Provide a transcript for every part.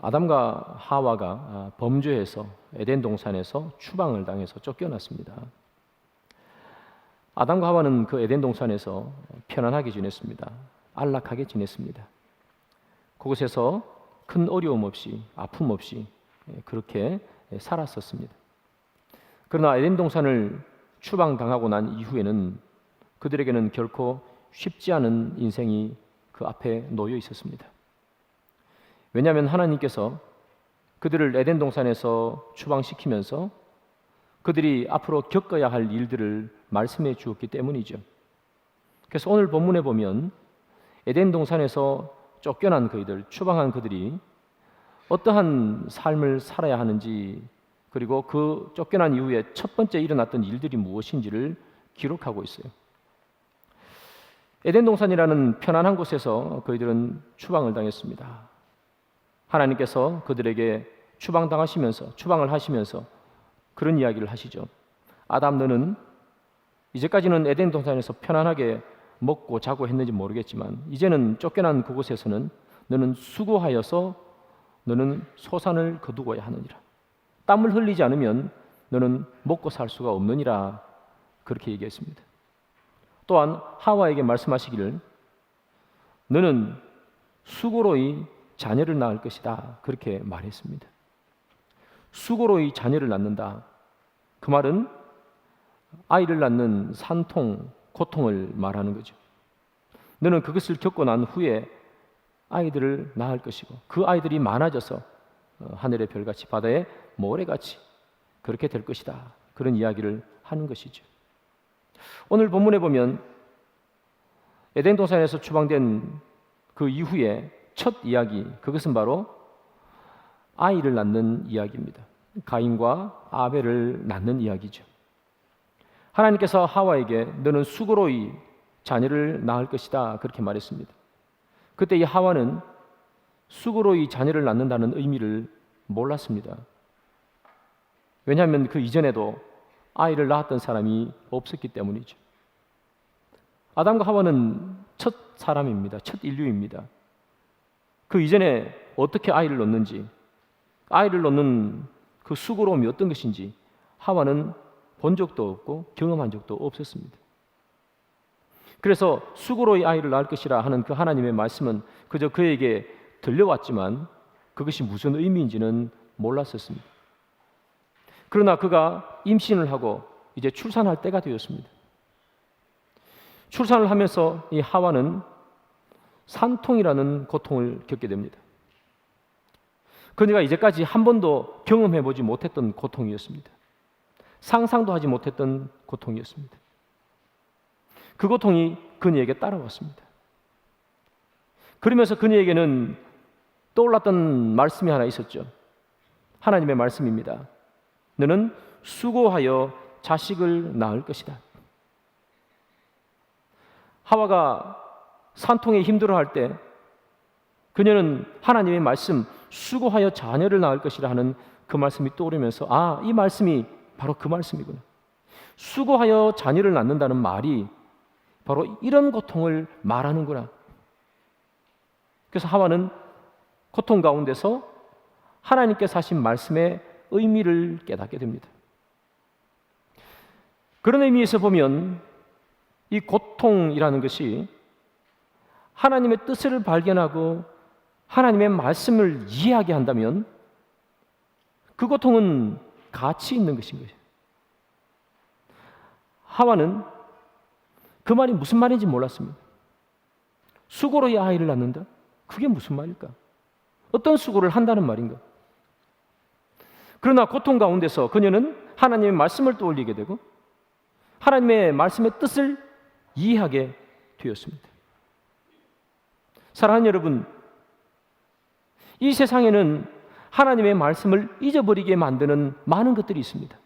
아담과 하와가 범죄해서 에덴 동산에서 추방을 당해서 쫓겨났습니다. 아담과 하와는 그 에덴 동산에서 편안하게 지냈습니다. 안락하게 지냈습니다. 그곳에서 큰 어려움 없이 아픔 없이 그렇게 살았었습니다. 그러나 에덴 동산을 추방당하고 난 이후에는 그들에게는 결코 쉽지 않은 인생이 그 앞에 놓여 있었습니다. 왜냐하면 하나님께서 그들을 에덴 동산에서 추방시키면서 그들이 앞으로 겪어야 할 일들을 말씀해 주었기 때문이죠. 그래서 오늘 본문에 보면 에덴 동산에서 쫓겨난 그들, 추방한 그들이 어떠한 삶을 살아야 하는지, 그리고 그 쫓겨난 이후에 첫 번째 일어났던 일들이 무엇인지를 기록하고 있어요. 에덴 동산이라는 편안한 곳에서 그들은 추방을 당했습니다. 하나님께서 그들에게 추방을 하시면서 그런 이야기를 하시죠. 아담, 너는 이제까지는 에덴 동산에서 편안하게 먹고 자고 했는지 모르겠지만 이제는 쫓겨난 그곳에서는 너는 수고하여서 너는 소산을 거두어야 하느니라. 땀을 흘리지 않으면 너는 먹고 살 수가 없느니라. 그렇게 얘기했습니다. 또한 하와에게 말씀하시기를 너는 수고로이 자녀를 낳을 것이다. 그렇게 말했습니다. 수고로이 자녀를 낳는다. 그 말은 아이를 낳는 산통, 고통을 말하는 거죠. 너는 그것을 겪고 난 후에 아이들을 낳을 것이고 그 아이들이 많아져서 하늘의 별같이 바다의 모래같이 그렇게 될 것이다. 그런 이야기를 하는 것이죠. 오늘 본문에 보면 에덴 동산에서 추방된 그 이후에 첫 이야기, 그것은 바로 아이를 낳는 이야기입니다. 가인과 아벨을 낳는 이야기죠. 하나님께서 하와에게 너는 수고로이 자녀를 낳을 것이다. 그렇게 말했습니다. 그때 이 하와는 수고로이 자녀를 낳는다는 의미를 몰랐습니다. 왜냐하면 그 이전에도 아이를 낳았던 사람이 없었기 때문이죠. 아담과 하와는 첫 사람입니다. 첫 인류입니다. 그 이전에 어떻게 아이를 낳는지, 아이를 낳는 그 수고로움이 어떤 것인지 하와는 본 적도 없고 경험한 적도 없었습니다. 그래서 수고로이 아이를 낳을 것이라 하는 그 하나님의 말씀은 그저 그에게 들려왔지만 그것이 무슨 의미인지는 몰랐었습니다. 그러나 그가 임신을 하고 이제 출산할 때가 되었습니다. 출산을 하면서 이 하와는 산통이라는 고통을 겪게 됩니다. 그녀가 이제까지 한 번도 경험해보지 못했던 고통이었습니다. 상상도 하지 못했던 고통이었습니다. 그 고통이 그녀에게 따라왔습니다. 그러면서 그녀에게는 떠올랐던 말씀이 하나 있었죠. 하나님의 말씀입니다. 너는 수고하여 자식을 낳을 것이다. 하와가 산통에 힘들어할 때 그녀는 하나님의 말씀, 수고하여 자녀를 낳을 것이라 하는 그 말씀이 떠오르면서 이 말씀이 바로 그 말씀이구나. 수고하여 자녀를 낳는다는 말이 바로 이런 고통을 말하는구나. 그래서 하와는 고통 가운데서 하나님께서 하신 말씀의 의미를 깨닫게 됩니다. 그런 의미에서 보면 이 고통이라는 것이 하나님의 뜻을 발견하고 하나님의 말씀을 이해하게 한다면 그 고통은 가치 있는 것인 거예요. 하와는 그 말이 무슨 말인지 몰랐습니다. 수고로이 아이를 낳는다? 그게 무슨 말일까? 어떤 수고를 한다는 말인가? 그러나 고통 가운데서 그녀는 하나님의 말씀을 떠올리게 되고 하나님의 말씀의 뜻을 이해하게 되었습니다. 사랑하는 여러분, 이 세상에는 하나님의 말씀을 잊어버리게 만드는 많은 것들이 있습니다.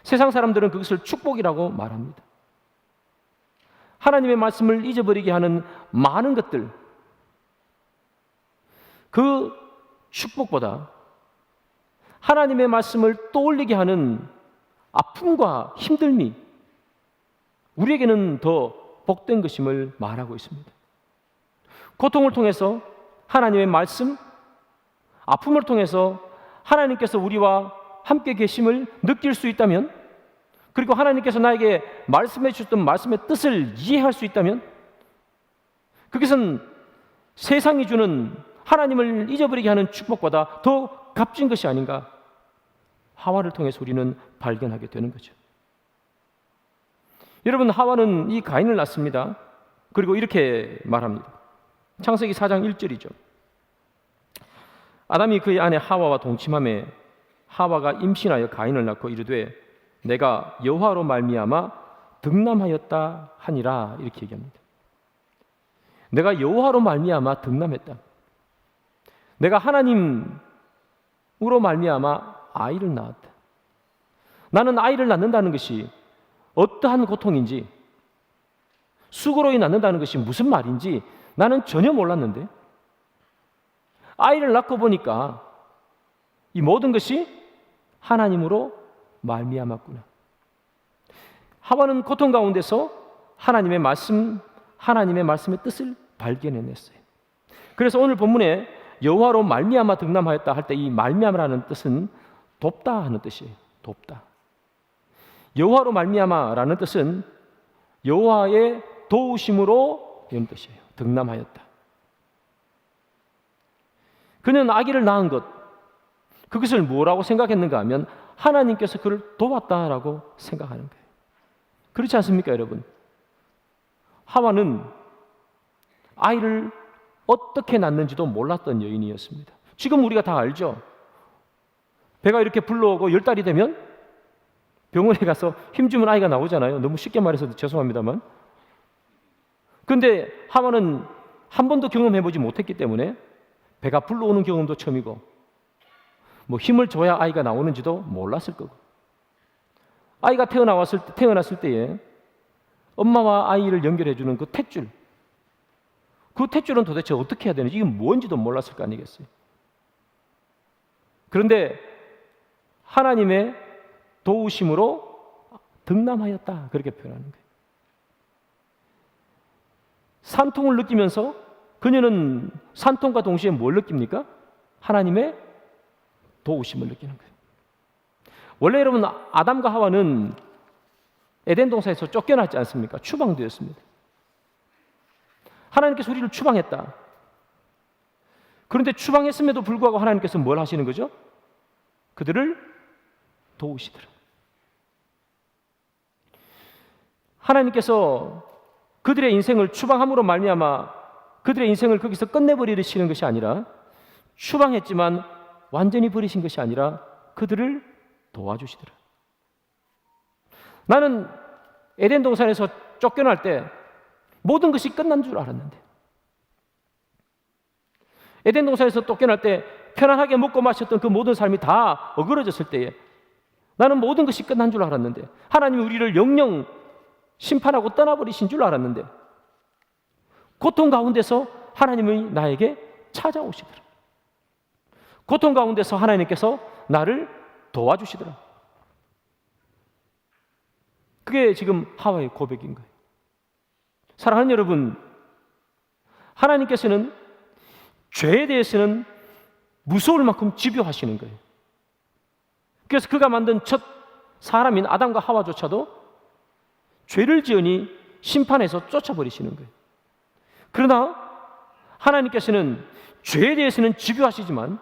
세상 사람들은 그것을 축복이라고 말합니다. 하나님의 말씀을 잊어버리게 하는 많은 것들, 그 축복보다 하나님의 말씀을 떠올리게 하는 아픔과 힘듦이 우리에게는 더 복된 것임을 말하고 있습니다. 고통을 통해서 하나님의 말씀, 아픔을 통해서 하나님께서 우리와 함께 계심을 느낄 수 있다면, 그리고 하나님께서 나에게 말씀해 주셨던 말씀의 뜻을 이해할 수 있다면, 그것은 세상이 주는 하나님을 잊어버리게 하는 축복보다 더 값진 것이 아닌가, 하와를 통해서 우리는 발견하게 되는 거죠. 여러분, 하와는 이 가인을 낳습니다. 그리고 이렇게 말합니다. 창세기 4장 1절이죠. 아담이 그의 아내 하와와 동침하매 하와가 임신하여 가인을 낳고 이르되 내가 여호와로 말미암아 득남하였다 하니라, 이렇게 얘기합니다. 내가 여호와로 말미암아 득남했다. 내가 하나님으로 말미암아 아이를 낳았다. 나는 아이를 낳는다는 것이 어떠한 고통인지, 수고로 낳는다는 것이 무슨 말인지 나는 전혀 몰랐는데, 아이를 낳고 보니까 이 모든 것이 하나님으로 말미암았구나. 하와는 고통 가운데서 하나님의 말씀의 뜻을 발견해냈어요. 그래서 오늘 본문에 여호와로 말미암아 득남하였다 할 때 이 말미암아라는 뜻은 돕다 하는 뜻이에요. 돕다. 여호와로 말미암아라는 뜻은 여호와의 도우심으로 이런 뜻이에요. 득남하였다. 그는 아기를 낳은 것, 그것을 뭐라고 생각했는가 하면 하나님께서 그를 도왔다라고 생각하는 거예요. 그렇지 않습니까, 여러분? 하와는 아이를 어떻게 낳는지도 몰랐던 여인이었습니다. 지금 우리가 다 알죠? 배가 이렇게 불러오고 10달이 되면 병원에 가서 힘주면 아이가 나오잖아요. 너무 쉽게 말해서 죄송합니다만. 그런데 하와는 한 번도 경험해보지 못했기 때문에 배가 불러오는 경험도 처음이고, 뭐 힘을 줘야 아이가 나오는지도 몰랐을 거고, 아이가 태어났을 때에 엄마와 아이를 연결해주는 그 탯줄, 그 탯줄은 도대체 어떻게 해야 되는지, 이게 뭔지도 몰랐을 거 아니겠어요? 그런데 하나님의 도우심으로 득남하였다, 그렇게 표현하는 거예요. 산통을 느끼면서 그녀는 산통과 동시에 뭘 느낍니까? 하나님의 도우심을 느끼는 거예요. 원래 여러분, 아담과 하와는 에덴 동산에서 쫓겨났지 않습니까? 추방되었습니다. 하나님께서 우리를 추방했다. 그런데 추방했음에도 불구하고 하나님께서 뭘 하시는 거죠? 그들을 도우시더라. 하나님께서 그들의 인생을 추방함으로 말미암아 그들의 인생을 거기서 끝내버리시는 것이 아니라, 추방했지만 완전히 버리신 것이 아니라 그들을 도와주시더라. 나는 에덴 동산에서 쫓겨날 때 모든 것이 끝난 줄 알았는데, 에덴 동산에서 쫓겨날 때 편안하게 먹고 마셨던 그 모든 삶이 다 어그러졌을 때에 나는 모든 것이 끝난 줄 알았는데, 하나님이 우리를 영영 심판하고 떠나버리신 줄 알았는데, 고통 가운데서 하나님이 나에게 찾아오시더라. 고통 가운데서 하나님께서 나를 도와주시더라. 그게 지금 하와의 고백인 거예요. 사랑하는 여러분, 하나님께서는 죄에 대해서는 무서울 만큼 집요하시는 거예요. 그래서 그가 만든 첫 사람인 아담과 하와조차도 죄를 지으니 심판해서 쫓아버리시는 거예요. 그러나 하나님께서는 죄에 대해서는 집요하시지만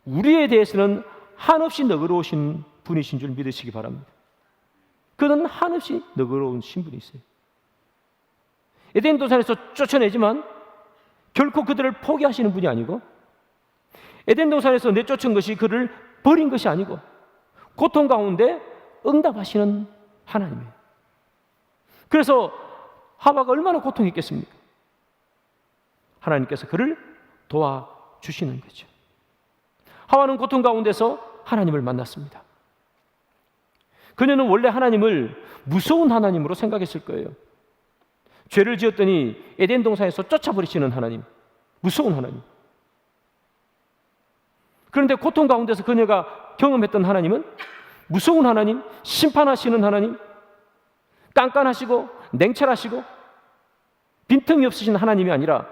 우리에 대해서는 한없이 너그러우신 분이신 줄 믿으시기 바랍니다. 그는 한없이 너그러운 신분이 있어요. 에덴 동산에서 쫓아내지만 결코 그들을 포기하시는 분이 아니고, 에덴 동산에서 내쫓은 것이 그를 버린 것이 아니고, 고통 가운데 응답하시는 하나님이에요. 그래서 하와가 얼마나 고통했겠습니까? 하나님께서 그를 도와주시는 거죠. 하와는 고통 가운데서 하나님을 만났습니다. 그녀는 원래 하나님을 무서운 하나님으로 생각했을 거예요. 죄를 지었더니 에덴 동산에서 쫓아버리시는 하나님, 무서운 하나님. 그런데 고통 가운데서 그녀가 경험했던 하나님은 무서운 하나님, 심판하시는 하나님, 깐깐하시고 냉철하시고 빈틈이 없으신 하나님이 아니라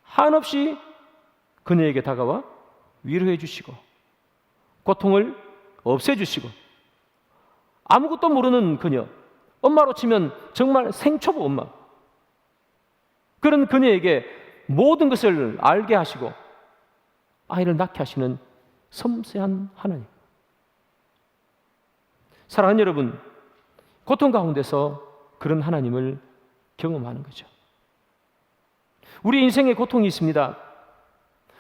한없이 그녀에게 다가와 위로해 주시고 고통을 없애주시고, 아무것도 모르는 그녀, 엄마로 치면 정말 생초보 엄마, 그런 그녀에게 모든 것을 알게 하시고 아이를 낳게 하시는 섬세한 하나님. 사랑하는 여러분, 고통 가운데서 그런 하나님을 경험하는 거죠. 우리 인생에 고통이 있습니다.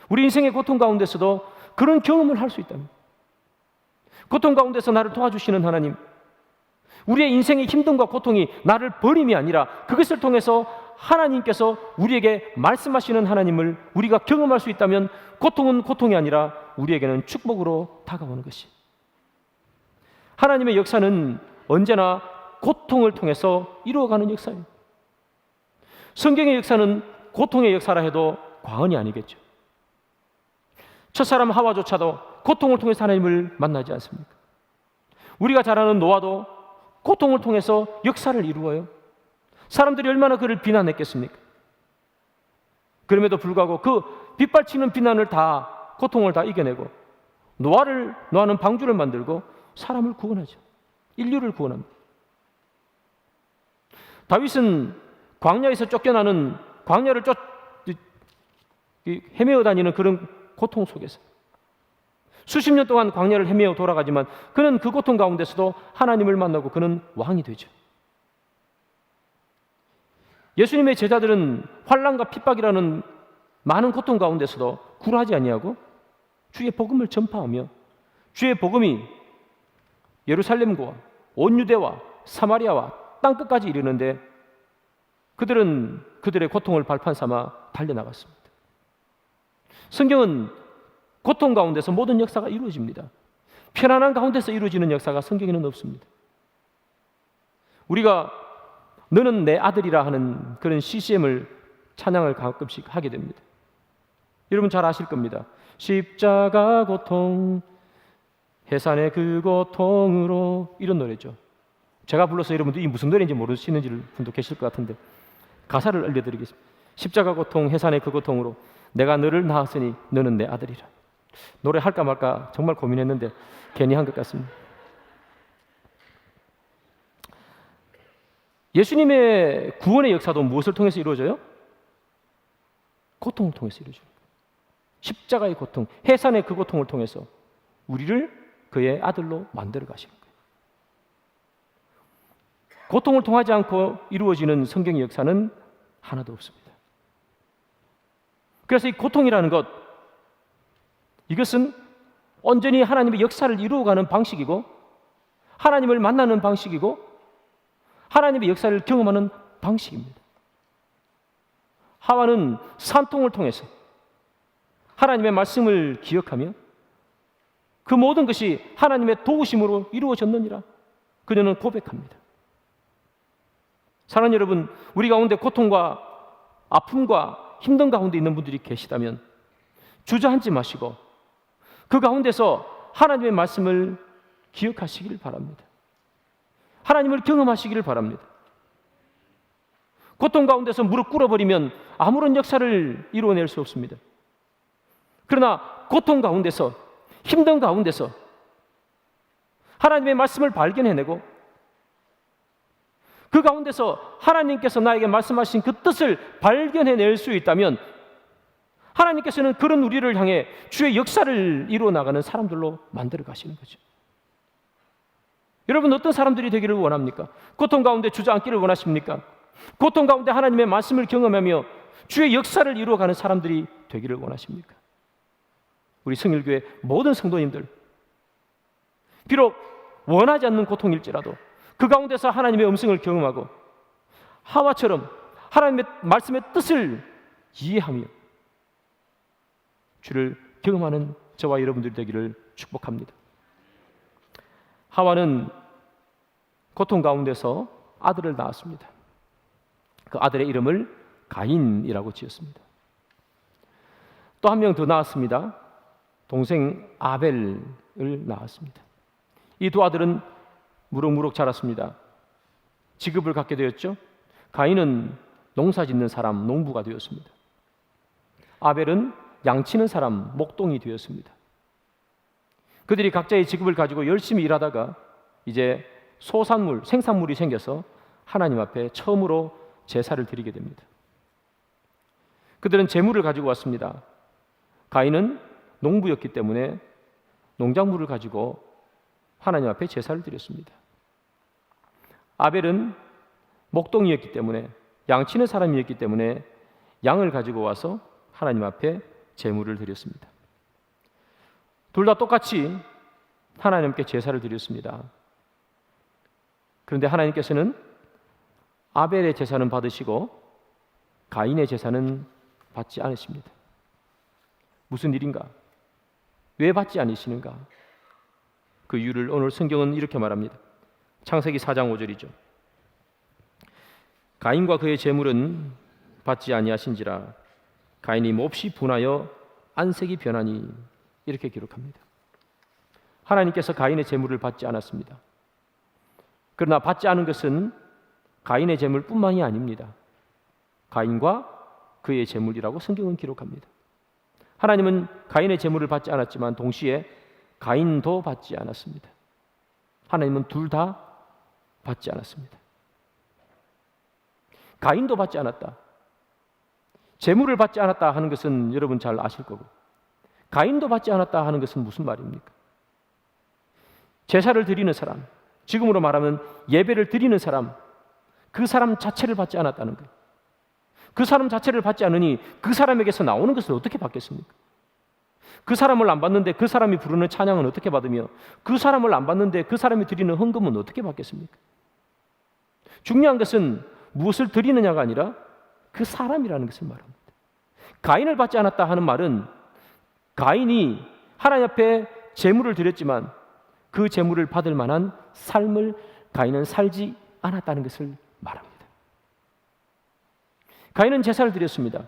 우리 인생의 고통 가운데서도 그런 경험을 할 수 있답니다. 고통 가운데서 나를 도와주시는 하나님, 우리의 인생의 힘듦과 고통이 나를 버림이 아니라 그것을 통해서 하나님께서 우리에게 말씀하시는 하나님을 우리가 경험할 수 있다면 고통은 고통이 아니라 우리에게는 축복으로 다가오는 것이, 하나님의 역사는 언제나 고통을 통해서 이루어가는 역사예요. 성경의 역사는 고통의 역사라 해도 과언이 아니겠죠. 첫사람 하와조차도 고통을 통해서 하나님을 만나지 않습니까? 우리가 잘 아는 노아도 고통을 통해서 역사를 이루어요. 사람들이 얼마나 그를 비난했겠습니까? 그럼에도 불구하고 그 빗발치는 비난을 다, 고통을 다 이겨내고 노아는 방주를 만들고 사람을 구원하죠. 인류를 구원합니다. 다윗은 광야에서 쫓겨나는, 광야를 헤매어 다니는 그런 고통 속에서 수십 년 동안 광야를 헤매어 돌아가지만 그는 그 고통 가운데서도 하나님을 만나고 그는 왕이 되죠. 예수님의 제자들은 환난과 핍박이라는 많은 고통 가운데서도 굴하지 아니하고 주의 복음을 전파하며 주의 복음이 예루살렘과 온 유대와 사마리아와 땅끝까지 이르는데 그들은 그들의 고통을 발판 삼아 달려나갔습니다. 성경은 고통 가운데서 모든 역사가 이루어집니다. 편안한 가운데서 이루어지는 역사가 성경에는 없습니다. 우리가 너는 내 아들이라 하는 그런 CCM을 찬양을 가끔씩 하게 됩니다. 여러분 잘 아실 겁니다. 십자가 고통, 해산의 그 고통으로, 이런 노래죠. 제가 불러서 여러분들이 무슨 노래인지 모르시는 분도 계실 것 같은데 가사를 알려드리겠습니다. 십자가 고통, 해산의 그 고통으로 내가 너를 낳았으니 너는 내 아들이라. 노래 할까 말까 정말 고민했는데 괜히 한 것 같습니다. 예수님의 구원의 역사도 무엇을 통해서 이루어져요? 고통을 통해서 이루어져요. 십자가의 고통, 해산의 그 고통을 통해서 우리를 그의 아들로 만들어 가시는 거예요. 고통을 통하지 않고 이루어지는 성경의 역사는 하나도 없습니다. 그래서 이 고통이라는 것, 이것은 온전히 하나님의 역사를 이루어가는 방식이고 하나님을 만나는 방식이고 하나님의 역사를 경험하는 방식입니다. 하와는 산통을 통해서 하나님의 말씀을 기억하며 그 모든 것이 하나님의 도우심으로 이루어졌느니라 그녀는 고백합니다. 사랑하는 여러분, 우리 가운데 고통과 아픔과 힘든 가운데 있는 분들이 계시다면 주저앉지 마시고 그 가운데서 하나님의 말씀을 기억하시길 바랍니다. 하나님을 경험하시기를 바랍니다. 고통 가운데서 무릎 꿇어버리면 아무런 역사를 이루어낼 수 없습니다. 그러나 고통 가운데서, 힘든 가운데서 하나님의 말씀을 발견해내고 그 가운데서 하나님께서 나에게 말씀하신 그 뜻을 발견해낼 수 있다면 하나님께서는 그런 우리를 향해 주의 역사를 이루어 나가는 사람들로 만들어 가시는 거죠. 여러분 어떤 사람들이 되기를 원합니까? 고통 가운데 주저앉기를 원하십니까? 고통 가운데 하나님의 말씀을 경험하며 주의 역사를 이루어가는 사람들이 되기를 원하십니까? 우리 성일교회 모든 성도님들, 비록 원하지 않는 고통일지라도 그 가운데서 하나님의 음성을 경험하고 하와처럼 하나님의 말씀의 뜻을 이해하며 주를 경험하는 저와 여러분들이 되기를 축복합니다. 하와는 고통 가운데서 아들을 낳았습니다. 그 아들의 이름을 가인이라고 지었습니다. 또 한 명 더 낳았습니다. 동생 아벨을 낳았습니다. 이 두 아들은 무럭무럭 자랐습니다. 직업을 갖게 되었죠. 가인은 농사 짓는 사람, 농부가 되었습니다. 아벨은 양치는 사람, 목동이 되었습니다. 그들이 각자의 직업을 가지고 열심히 일하다가 이제 소산물, 생산물이 생겨서 하나님 앞에 처음으로 제사를 드리게 됩니다. 그들은 제물을 가지고 왔습니다. 가인은 농부였기 때문에 농작물을 가지고 하나님 앞에 제사를 드렸습니다. 아벨은 목동이었기 때문에, 양치는 사람이었기 때문에 양을 가지고 와서 하나님 앞에 제물을 드렸습니다. 둘 다 똑같이 하나님께 제사를 드렸습니다. 그런데 하나님께서는 아벨의 제사는 받으시고 가인의 제사는 받지 않으십니다. 무슨 일인가? 왜 받지 않으시는가? 그 이유를 오늘 성경은 이렇게 말합니다. 창세기 4장 5절이죠. 가인과 그의 제물은 받지 아니하신지라 가인이 몹시 분하여 안색이 변하니, 이렇게 기록합니다. 하나님께서 가인의 제물을 받지 않았습니다. 그러나 받지 않은 것은 가인의 제물뿐만이 아닙니다. 가인과 그의 제물이라고 성경은 기록합니다. 하나님은 가인의 제물을 받지 않았지만 동시에 가인도 받지 않았습니다. 하나님은 둘 다 받지 않았습니다. 가인도 받지 않았다. 제물을 받지 않았다 하는 것은 여러분 잘 아실 거고, 가인도 받지 않았다 하는 것은 무슨 말입니까? 제사를 드리는 사람, 지금으로 말하면 예배를 드리는 사람, 그 사람 자체를 받지 않았다는 거예요. 그 사람 자체를 받지 않으니 그 사람에게서 나오는 것을 어떻게 받겠습니까? 그 사람을 안 받는데 그 사람이 부르는 찬양은 어떻게 받으며, 그 사람을 안 받는데 그 사람이 드리는 헌금은 어떻게 받겠습니까? 중요한 것은 무엇을 드리느냐가 아니라 그 사람이라는 것을 말합니다. 가인을 받지 않았다 하는 말은 가인이 하나님 앞에 제물을 드렸지만 그 제물을 받을 만한 삶을 가인은 살지 않았다는 것을 말합니다. 가인은 제사를 드렸습니다.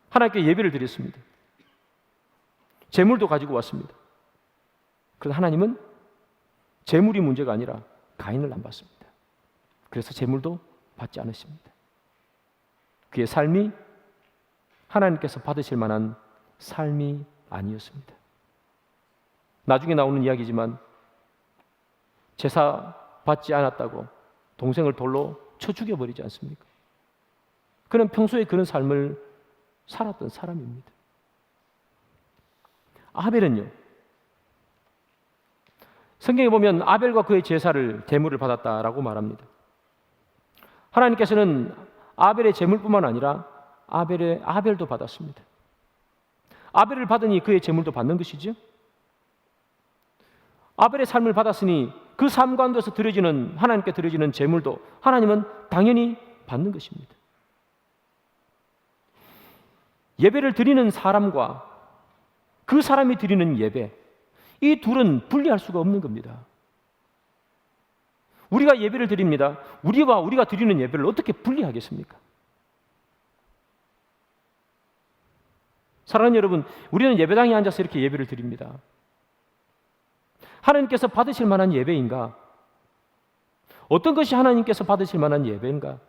하나님께 예배를 드렸습니다. 제물도 가지고 왔습니다. 그래서 하나님은 제물이 문제가 아니라 가인을 안 받습니다. 그래서 제물도 받지 않으십니다. 그의 삶이 하나님께서 받으실 만한 삶이 아니었습니다. 나중에 나오는 이야기지만 제사 받지 않았다고 동생을 돌로 쳐 죽여버리지 않습니까? 그는 평소에 그런 삶을 살았던 사람입니다. 아벨은요, 성경에 보면 아벨과 그의 제사를 제물을 받았다라고 말합니다. 하나님께서는 아벨의 제물뿐만 아니라 아벨도 받았습니다. 아벨을 받으니 그의 제물도 받는 것이죠. 아벨의 삶을 받았으니 그 삶 가운데서 하나님께 드려지는 제물도 하나님은 당연히 받는 것입니다. 예배를 드리는 사람과 그 사람이 드리는 예배, 이 둘은 분리할 수가 없는 겁니다. 우리가 예배를 드립니다. 우리가 드리는 예배를 어떻게 분리하겠습니까? 사랑하는 여러분, 우리는 예배당에 앉아서 이렇게 예배를 드립니다. 하나님께서 받으실 만한 예배인가? 어떤 것이 하나님께서 받으실 만한 예배인가?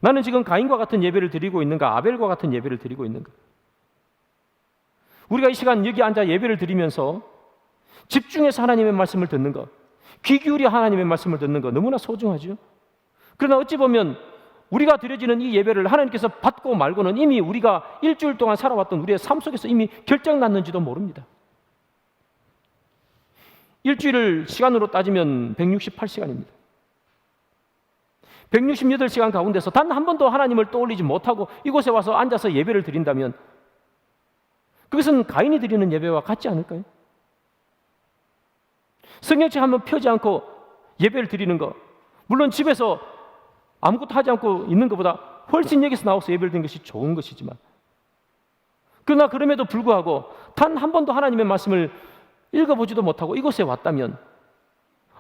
나는 지금 가인과 같은 예배를 드리고 있는가? 아벨과 같은 예배를 드리고 있는가? 우리가 이 시간 여기 앉아 예배를 드리면서 집중해서 하나님의 말씀을 듣는 것, 귀 기울여 하나님의 말씀을 듣는 것 너무나 소중하죠. 그러나 어찌 보면 우리가 드려지는 이 예배를 하나님께서 받고 말고는 이미 우리가 일주일 동안 살아왔던 우리의 삶 속에서 이미 결정났는지도 모릅니다. 일주일을 시간으로 따지면 168시간입니다. 168시간 가운데서 단 한 번도 하나님을 떠올리지 못하고 이곳에 와서 앉아서 예배를 드린다면 그것은 가인이 드리는 예배와 같지 않을까요? 성경책 한번 펴지 않고 예배를 드리는 것, 물론 집에서 아무것도 하지 않고 있는 것보다 훨씬 여기서 나와서 예배를 드리는 것이 좋은 것이지만, 그러나 그럼에도 불구하고 단 한 번도 하나님의 말씀을 읽어보지도 못하고 이곳에 왔다면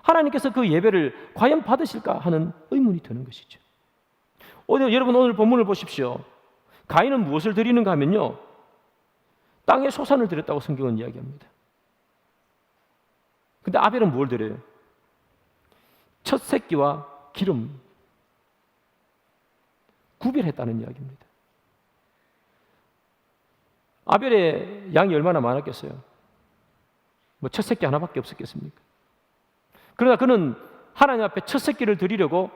하나님께서 그 예배를 과연 받으실까 하는 의문이 드는 것이죠. 여러분 오늘 본문을 보십시오. 가인은 무엇을 드리는가 하면요, 땅에 소산을 드렸다고 성경은 이야기합니다. 근데 아벨은 뭘 드려요? 첫 새끼와 기름, 구별했다는 이야기입니다. 아벨의 양이 얼마나 많았겠어요? 뭐 첫 새끼 하나밖에 없었겠습니까? 그러나 그는 하나님 앞에 첫 새끼를 드리려고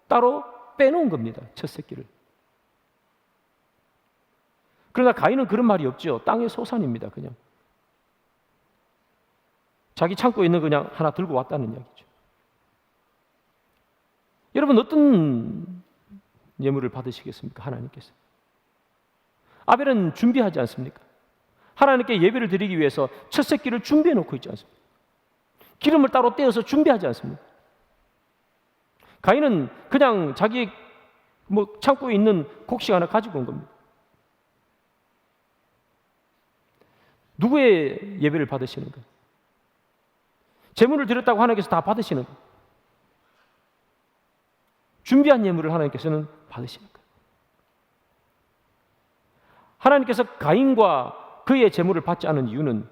따로 빼놓은 겁니다. 첫 새끼를. 그러나 가인은 그런 말이 없죠. 땅의 소산입니다. 그냥 자기 창고에 있는 그냥 하나 들고 왔다는 이야기죠. 여러분, 어떤 예물을 받으시겠습니까? 하나님께서. 아벨은 준비하지 않습니까? 하나님께 예배를 드리기 위해서 첫 새끼를 준비해 놓고 있지 않습니까? 기름을 따로 떼어서 준비하지 않습니까? 가인은 그냥 자기 창고에 있는 곡식 하나 가지고 온 겁니다. 누구의 예배를 받으시는 거예요? 제물을 드렸다고 하나님께서 다 받으시는 거예요. 준비한 예물을 하나님께서는 받으시는 거예요. 하나님께서 가인과 그의 제물을 받지 않은 이유는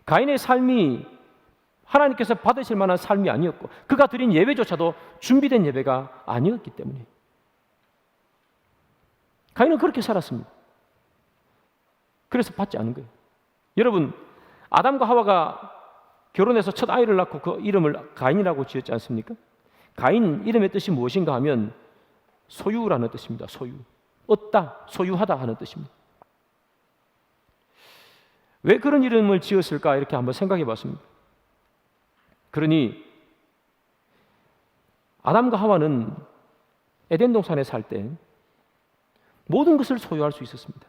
가인의 삶이 하나님께서 받으실 만한 삶이 아니었고 그가 드린 예배조차도 준비된 예배가 아니었기 때문에 가인은 그렇게 살았습니다. 그래서 받지 않은 거예요. 여러분, 아담과 하와가 결혼해서 첫 아이를 낳고 그 이름을 가인이라고 지었지 않습니까? 가인 이름의 뜻이 무엇인가 하면 소유라는 뜻입니다. 소유. 얻다, 소유하다 하는 뜻입니다. 왜 그런 이름을 지었을까 이렇게 한번 생각해 봤습니다. 그러니 아담과 하와는 에덴 동산에 살 때 모든 것을 소유할 수 있었습니다.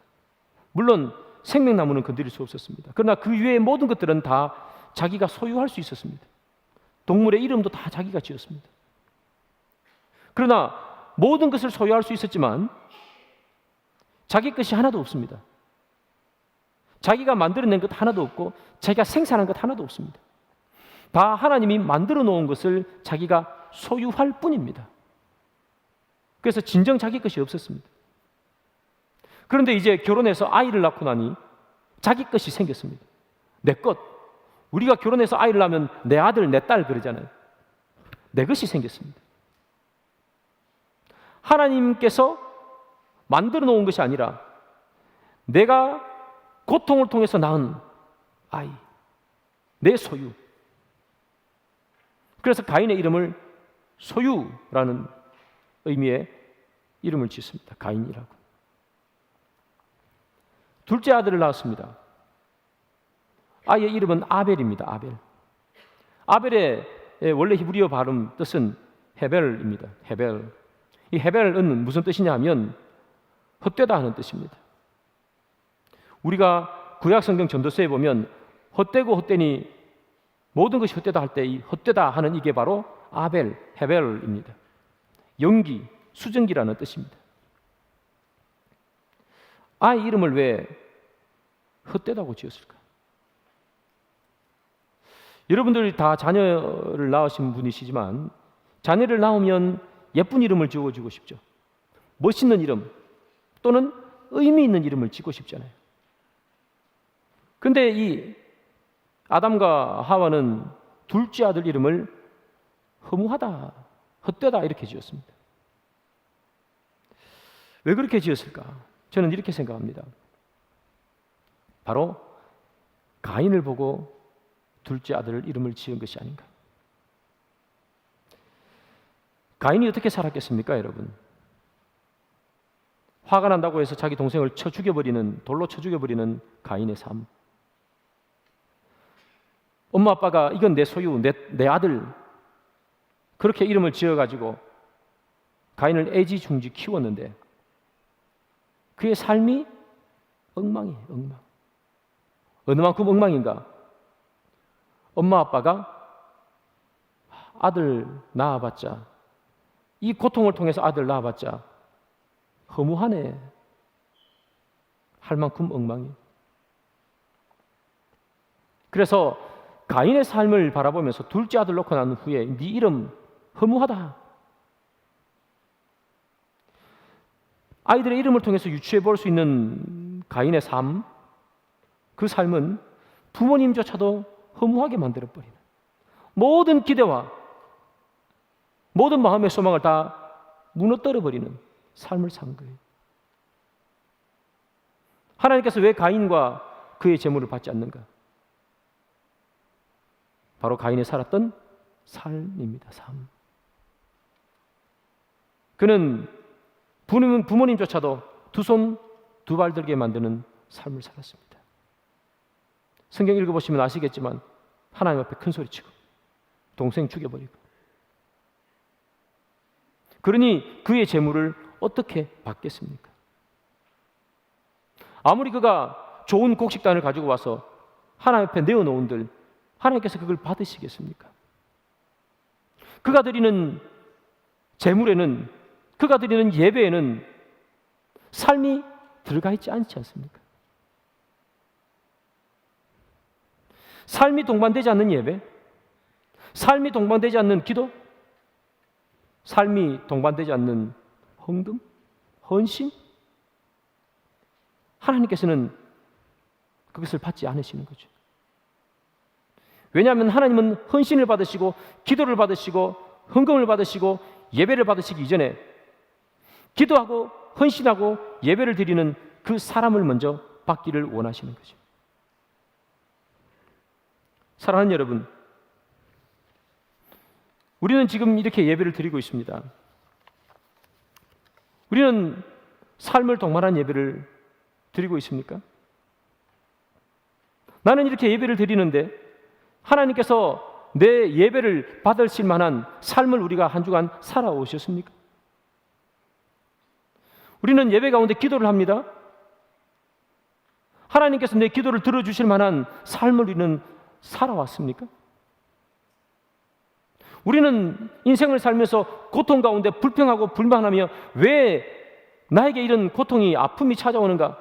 물론 생명나무는 건드릴 수 없었습니다. 그러나 그 외의 모든 것들은 다 자기가 소유할 수 있었습니다. 동물의 이름도 다 자기가 지었습니다. 그러나 모든 것을 소유할 수 있었지만 자기 것이 하나도 없습니다. 자기가 만들어낸 것 하나도 없고 자기가 생산한 것 하나도 없습니다. 다 하나님이 만들어 놓은 것을 자기가 소유할 뿐입니다. 그래서 진정 자기 것이 없었습니다. 그런데 이제 결혼해서 아이를 낳고 나니 자기 것이 생겼습니다. 내 것. 우리가 결혼해서 아이를 낳으면 내 아들, 내 딸 그러잖아요. 내 것이 생겼습니다. 하나님께서 만들어 놓은 것이 아니라 내가 고통을 통해서 낳은 아이, 내 소유. 그래서 가인의 이름을 소유라는 의미의 이름을 짓습니다. 가인이라고. 둘째 아들을 낳았습니다. 아이의 이름은 아벨입니다. 아벨. 아벨의 원래 히브리어 발음 뜻은 헤벨입니다. 헤벨. 이 헤벨은 무슨 뜻이냐 하면 헛되다 하는 뜻입니다. 우리가 구약 성경 전도서에 보면 헛되고 헛되니 모든 것이 헛되다 할 때 이 헛되다 하는 이게 바로 아벨, 헤벨입니다. 연기, 수증기라는 뜻입니다. 아이 이름을 왜 헛되다고 지었을까? 여러분들이 다 자녀를 낳으신 분이시지만 자녀를 낳으면 예쁜 이름을 지어주고 싶죠. 멋있는 이름 또는 의미 있는 이름을 짓고 싶잖아요. 근데 이 아담과 하와는 둘째 아들 이름을 허무하다, 헛되다 이렇게 지었습니다. 왜 그렇게 지었을까? 저는 이렇게 생각합니다. 바로 가인을 보고 둘째 아들 이름을 지은 것이 아닌가. 가인이 어떻게 살았겠습니까, 여러분? 화가 난다고 해서 자기 동생을 돌로 쳐 죽여버리는 가인의 삶. 엄마 아빠가 이건 내 소유, 내 아들 그렇게 이름을 지어가지고 가인을 애지중지 키웠는데 그의 삶이 엉망이에요. 엉망. 어느 만큼 엉망인가? 엄마 아빠가 아들 낳아봤자 이 고통을 통해서 아들 낳아봤자 허무하네 할 만큼 엉망이에요. 그래서 가인의 삶을 바라보면서 둘째 아들 놓고 난 후에 네 이름 허무하다. 아이들의 이름을 통해서 유추해 볼 수 있는 가인의 삶, 그 삶은 부모님조차도 허무하게 만들어버리는 모든 기대와 모든 마음의 소망을 다 무너뜨려버리는 삶을 산 거예요. 하나님께서 왜 가인과 그의 재물을 받지 않는가? 바로 가인이 살았던 삶입니다. 삶. 그는 부모님조차도 두 손 두 발 들게 만드는 삶을 살았습니다. 성경 읽어보시면 아시겠지만 하나님 앞에 큰 소리치고 동생 죽여버리고, 그러니 그의 재물을 어떻게 받겠습니까? 아무리 그가 좋은 곡식단을 가지고 와서 하나님 앞에 내어놓은들 하나님께서 그걸 받으시겠습니까? 그가 드리는 재물에는, 그가 드리는 예배에는 삶이 들어가 있지 않지 않습니까? 삶이 동반되지 않는 예배, 삶이 동반되지 않는 기도, 삶이 동반되지 않는 헌금, 헌신, 하나님께서는 그것을 받지 않으시는 거죠. 왜냐하면 하나님은 헌신을 받으시고 기도를 받으시고 헌금을 받으시고 예배를 받으시기 이전에 기도하고 헌신하고 예배를 드리는 그 사람을 먼저 받기를 원하시는 거죠. 사랑하는 여러분, 우리는 지금 이렇게 예배를 드리고 있습니다. 우리는 삶을 동반한 예배를 드리고 있습니까? 나는 이렇게 예배를 드리는데 하나님께서 내 예배를 받으실 만한 삶을 우리가 한 주간 살아오셨습니까? 우리는 예배 가운데 기도를 합니다. 하나님께서 내 기도를 들어주실 만한 삶을 우리는 살아왔습니까? 우리는 인생을 살면서 고통 가운데 불평하고 불만하며 왜 나에게 이런 고통이, 아픔이 찾아오는가?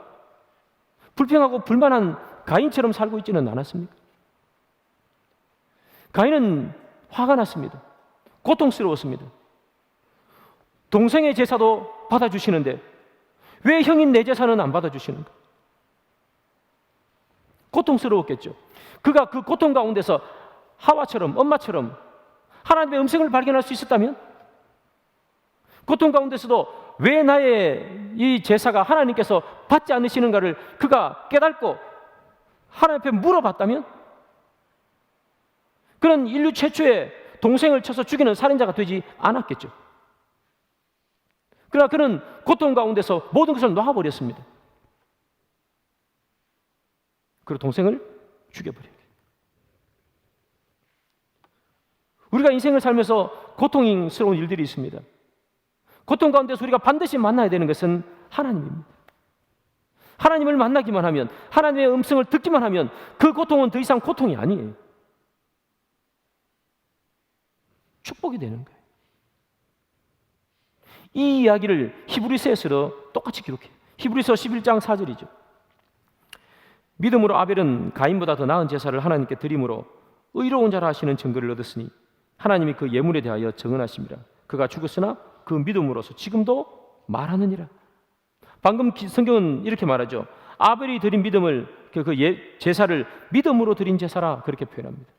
불평하고 불만한 가인처럼 살고 있지는 않았습니까? 가인은 화가 났습니다. 고통스러웠습니다. 동생의 제사도 받아주시는데 왜 형인 내 제사는 안 받아주시는가? 고통스러웠겠죠. 그가 그 고통 가운데서 하와처럼, 엄마처럼 하나님의 음성을 발견할 수 있었다면, 고통 가운데서도 왜 나의 이 제사가 하나님께서 받지 않으시는가를 그가 깨닫고 하나님 앞에 물어봤다면, 그는 인류 최초의 동생을 쳐서 죽이는 살인자가 되지 않았겠죠. 그러나 그는 고통 가운데서 모든 것을 놔버렸습니다. 그리고 동생을 죽여버립니다. 우리가 인생을 살면서 고통스러운 일들이 있습니다. 고통 가운데서 우리가 반드시 만나야 되는 것은 하나님입니다. 하나님을 만나기만 하면, 하나님의 음성을 듣기만 하면 그 고통은 더 이상 고통이 아니에요. 축복이 되는 거예요. 이 이야기를 히브리서에서 똑같이 기록해요. 히브리서 11장 4절이죠. 믿음으로 아벨은 가인보다 더 나은 제사를 하나님께 드림으로 의로운 자라 하시는 증거를 얻었으니 하나님이 그 예물에 대하여 정언하심이라. 그가 죽었으나 그 믿음으로서 지금도 말하느니라. 방금 성경은 이렇게 말하죠. 아벨이 드린 믿음을, 제사를 믿음으로 드린 제사라, 그렇게 표현합니다.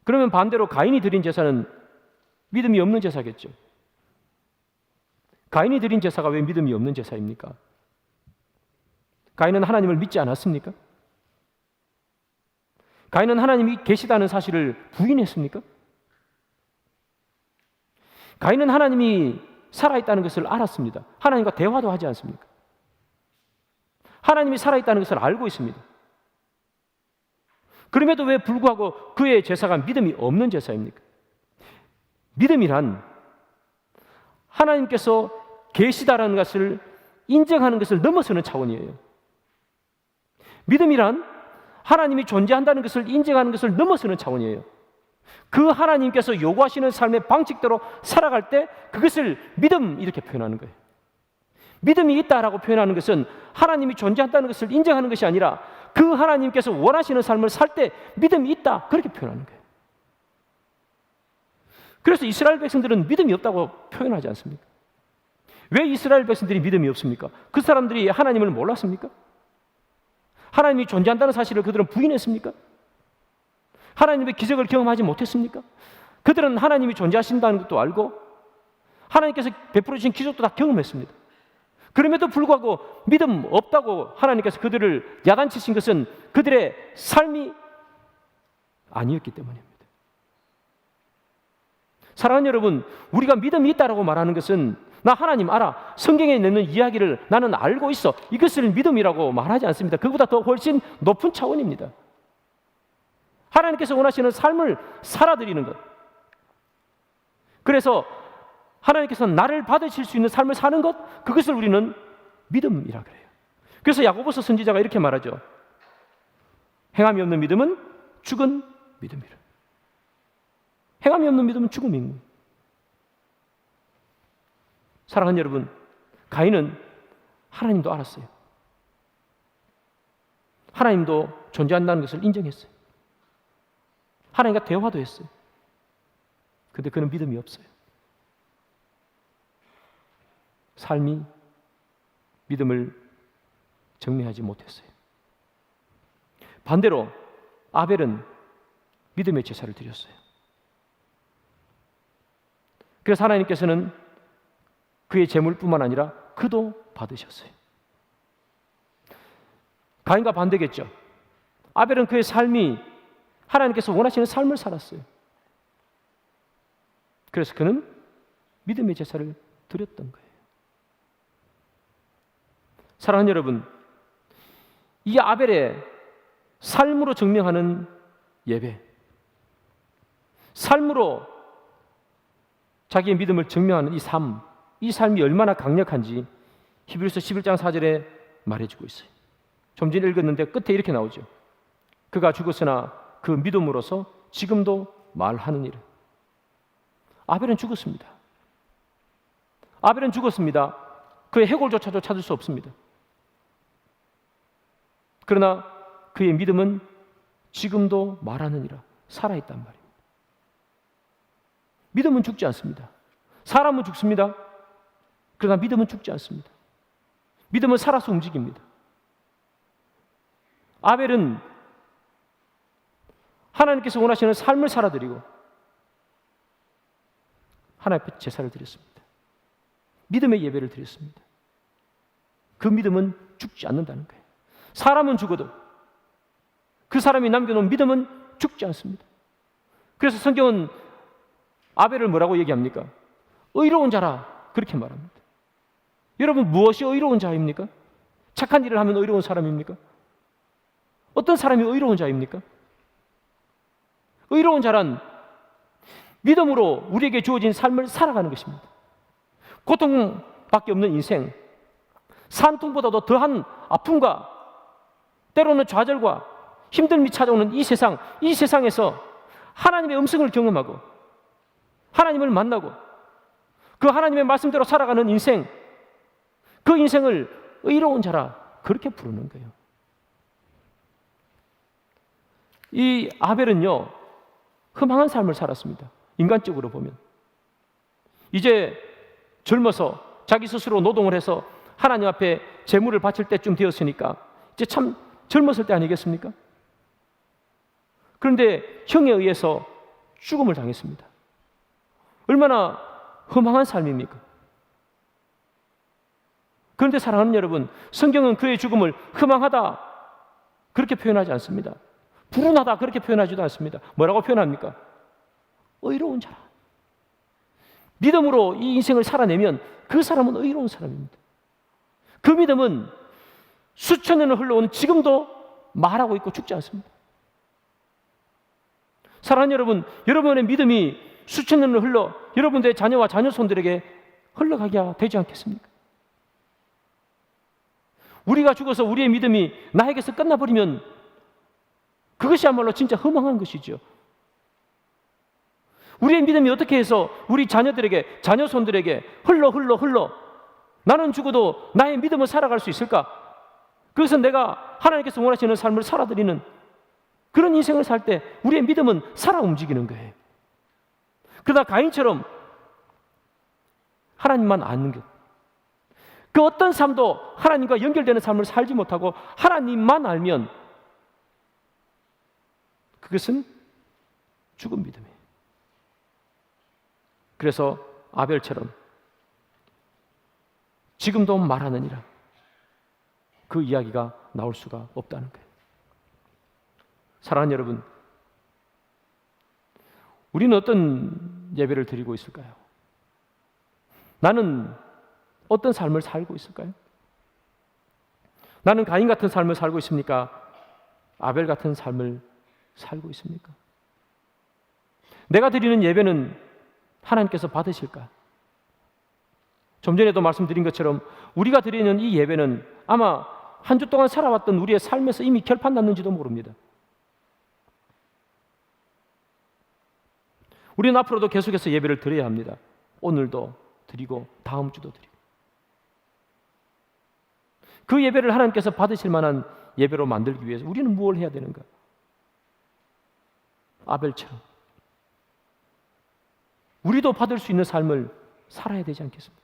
그러면 반대로 가인이 드린 제사는 믿음이 없는 제사겠죠. 가인이 드린 제사가 왜 믿음이 없는 제사입니까? 가인은 하나님을 믿지 않았습니까? 가인은 하나님이 계시다는 사실을 부인했습니까? 가인은 하나님이 살아있다는 것을 알았습니다. 하나님과 대화도 하지 않습니까? 하나님이 살아있다는 것을 알고 있습니다. 그럼에도 왜 불구하고 그의 제사가 믿음이 없는 제사입니까? 믿음이란 하나님께서 계시다라는 것을 인정하는 것을 넘어서는 차원이에요. 믿음이란 하나님이 존재한다는 것을 인정하는 것을 넘어서는 차원이에요. 그 하나님께서 요구하시는 삶의 방식대로 살아갈 때 그것을 믿음, 이렇게 표현하는 거예요. 믿음이 있다라고 표현하는 것은 하나님이 존재한다는 것을 인정하는 것이 아니라 그 하나님께서 원하시는 삶을 살 때 믿음이 있다, 그렇게 표현하는 거예요. 그래서 이스라엘 백성들은 믿음이 없다고 표현하지 않습니까? 왜 이스라엘 백성들이 믿음이 없습니까? 그 사람들이 하나님을 몰랐습니까? 하나님이 존재한다는 사실을 그들은 부인했습니까? 하나님의 기적을 경험하지 못했습니까? 그들은 하나님이 존재하신다는 것도 알고 하나님께서 베풀어 주신 기적도 다 경험했습니다. 그럼에도 불구하고 믿음 없다고 하나님께서 그들을 야단치신 것은 그들의 삶이 아니었기 때문입니다. 사랑하는 여러분, 우리가 믿음이 있다라고 말하는 것은 나 하나님 알아, 성경에 있는 이야기를 나는 알고 있어, 이것을 믿음이라고 말하지 않습니다. 그보다 더 훨씬 높은 차원입니다. 하나님께서 원하시는 삶을 살아드리는 것, 그래서 하나님께서 나를 받으실 수 있는 삶을 사는 것, 그것을 우리는 믿음이라 그래요. 그래서 야고보서 선지자가 이렇게 말하죠. 행함이 없는 믿음은 죽은 믿음이라. 행함이 없는 믿음은 죽음입니다. 사랑하는 여러분, 가인은 하나님도 알았어요. 하나님도 존재한다는 것을 인정했어요. 하나님과 대화도 했어요. 그런데 그는 믿음이 없어요. 삶이 믿음을 정리하지 못했어요. 반대로 아벨은 믿음의 제사를 드렸어요. 그래서 하나님께서는 그의 재물뿐만 아니라 그도 받으셨어요. 가인과 반대겠죠. 아벨은 그의 삶이 하나님께서 원하시는 삶을 살았어요. 그래서 그는 믿음의 제사를 드렸던 거예요. 사랑하는 여러분, 이 아벨의 삶으로 증명하는 예배, 삶으로 자기의 믿음을 증명하는 이 삶이 얼마나 강력한지 히브리서 11장 4절에 말해주고 있어요. 좀 전에 읽었는데 끝에 이렇게 나오죠. 그가 죽었으나 그 믿음으로서 지금도 말하느니라. 아벨은 죽었습니다. 아벨은 죽었습니다. 그의 해골조차도 찾을 수 없습니다. 그러나 그의 믿음은 지금도 말하느니라, 살아있단 말입니다. 믿음은 죽지 않습니다. 사람은 죽습니다. 그러나 믿음은 죽지 않습니다. 믿음은 살아서 움직입니다. 아벨은 하나님께서 원하시는 삶을 살아드리고 하나님 앞에 제사를 드렸습니다. 믿음의 예배를 드렸습니다. 그 믿음은 죽지 않는다는 거예요. 사람은 죽어도 그 사람이 남겨놓은 믿음은 죽지 않습니다. 그래서 성경은 아벨을 뭐라고 얘기합니까? 의로운 자라, 그렇게 말합니다. 여러분, 무엇이 의로운 자입니까? 착한 일을 하면 의로운 사람입니까? 어떤 사람이 의로운 자입니까? 의로운 자란 믿음으로 우리에게 주어진 삶을 살아가는 것입니다. 고통밖에 없는 인생, 산통보다도 더한 아픔과 때로는 좌절과 힘듦이 찾아오는 이 세상에서 하나님의 음성을 경험하고 하나님을 만나고 그 하나님의 말씀대로 살아가는 인생, 그 인생을 의로운 자라 그렇게 부르는 거예요. 이 아벨은요, 흠망한 삶을 살았습니다. 인간적으로 보면 이제 젊어서 자기 스스로 노동을 해서 하나님 앞에 제물을 바칠 때쯤 되었으니까 이제 참 젊었을 때 아니겠습니까? 그런데 형에 의해서 죽음을 당했습니다. 얼마나 흠망한 삶입니까? 그런데 사랑하는 여러분, 성경은 그의 죽음을 흠망하다 그렇게 표현하지 않습니다. 불운하다 그렇게 표현하지도 않습니다. 뭐라고 표현합니까? 의로운 자라. 믿음으로 이 인생을 살아내면 그 사람은 의로운 사람입니다. 그 믿음은 수천 년을 흘러온 지금도 말하고 있고 죽지 않습니다. 사랑하는 여러분, 여러분의 믿음이 수천 년을 흘러 여러분들의 자녀와 자녀손들에게 흘러가게 되지 않겠습니까? 우리가 죽어서 우리의 믿음이 나에게서 끝나버리면 그것이야말로 진짜 허망한 것이죠. 우리의 믿음이 어떻게 해서 우리 자녀들에게, 자녀손들에게 흘러 나는 죽어도 나의 믿음을 살아갈 수 있을까? 그것은 내가 하나님께서 원하시는 삶을 살아드리는 그런 인생을 살 때 우리의 믿음은 살아 움직이는 거예요. 그러나 가인처럼 하나님만 아는 것, 그 어떤 삶도 하나님과 연결되는 삶을 살지 못하고 하나님만 알면 그것은 죽은 믿음이에요. 그래서 아벨처럼 지금도 말하느니라. 그 이야기가 나올 수가 없다는 거예요. 사랑하는 여러분, 우리는 어떤 예배를 드리고 있을까요? 나는 어떤 삶을 살고 있을까요? 나는 가인 같은 삶을 살고 있습니까? 아벨 같은 삶을 살고 있습니까? 내가 드리는 예배는 하나님께서 받으실까? 좀 전에도 말씀드린 것처럼 우리가 드리는 이 예배는 아마 한 주 동안 살아왔던 우리의 삶에서 이미 결판 났는지도 모릅니다. 우리는 앞으로도 계속해서 예배를 드려야 합니다. 오늘도 드리고 다음 주도 드리고. 그 예배를 하나님께서 받으실 만한 예배로 만들기 위해서 우리는 무엇을 해야 되는가? 아벨처럼 우리도 받을 수 있는 삶을 살아야 되지 않겠습니까?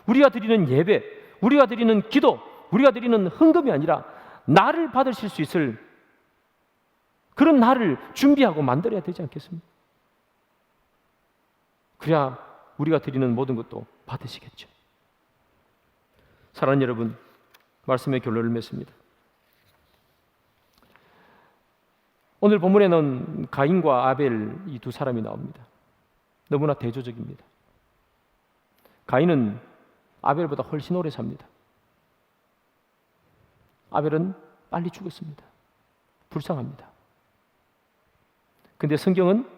우리가 드리는 예배, 우리가 드리는 기도, 우리가 드리는 헌금이 아니라 나를 받으실 수 있을 그런 나를 준비하고 만들어야 되지 않겠습니까? 그래야 우리가 드리는 모든 것도 받으시겠죠. 사랑하는 여러분, 말씀의 결론을 맺습니다. 오늘 본문에는 가인과 아벨 이 두 사람이 나옵니다. 너무나 대조적입니다. 가인은 아벨보다 훨씬 오래 삽니다. 아벨은 빨리 죽었습니다. 불쌍합니다. 근데 성경은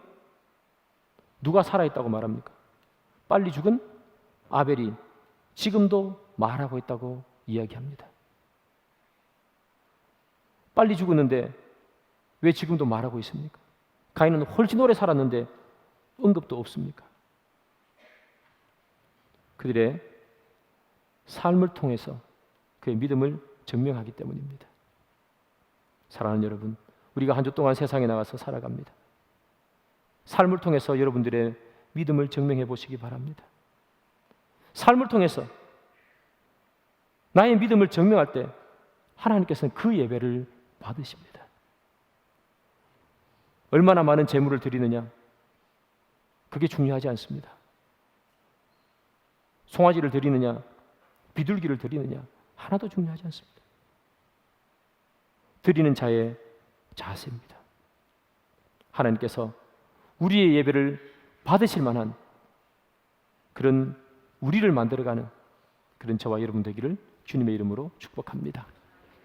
누가 살아있다고 말합니까? 빨리 죽은 아벨이 지금도 말하고 있다고 이야기합니다. 빨리 죽었는데 왜 지금도 말하고 있습니까? 가인은 훨씬 오래 살았는데 언급도 없습니까? 그들의 삶을 통해서 그의 믿음을 증명하기 때문입니다. 사랑하는 여러분, 우리가 한 주 동안 세상에 나가서 살아갑니다. 삶을 통해서 여러분들의 믿음을 증명해 보시기 바랍니다. 삶을 통해서 나의 믿음을 증명할 때 하나님께서는 그 예배를 받으십니다. 얼마나 많은 재물을 드리느냐, 그게 중요하지 않습니다. 송아지를 드리느냐, 비둘기를 드리느냐, 하나도 중요하지 않습니다. 드리는 자의 자세입니다. 하나님께서 우리의 예배를 받으실 만한 그런 우리를 만들어가는 그런 저와 여러분 되기를 주님의 이름으로 축복합니다.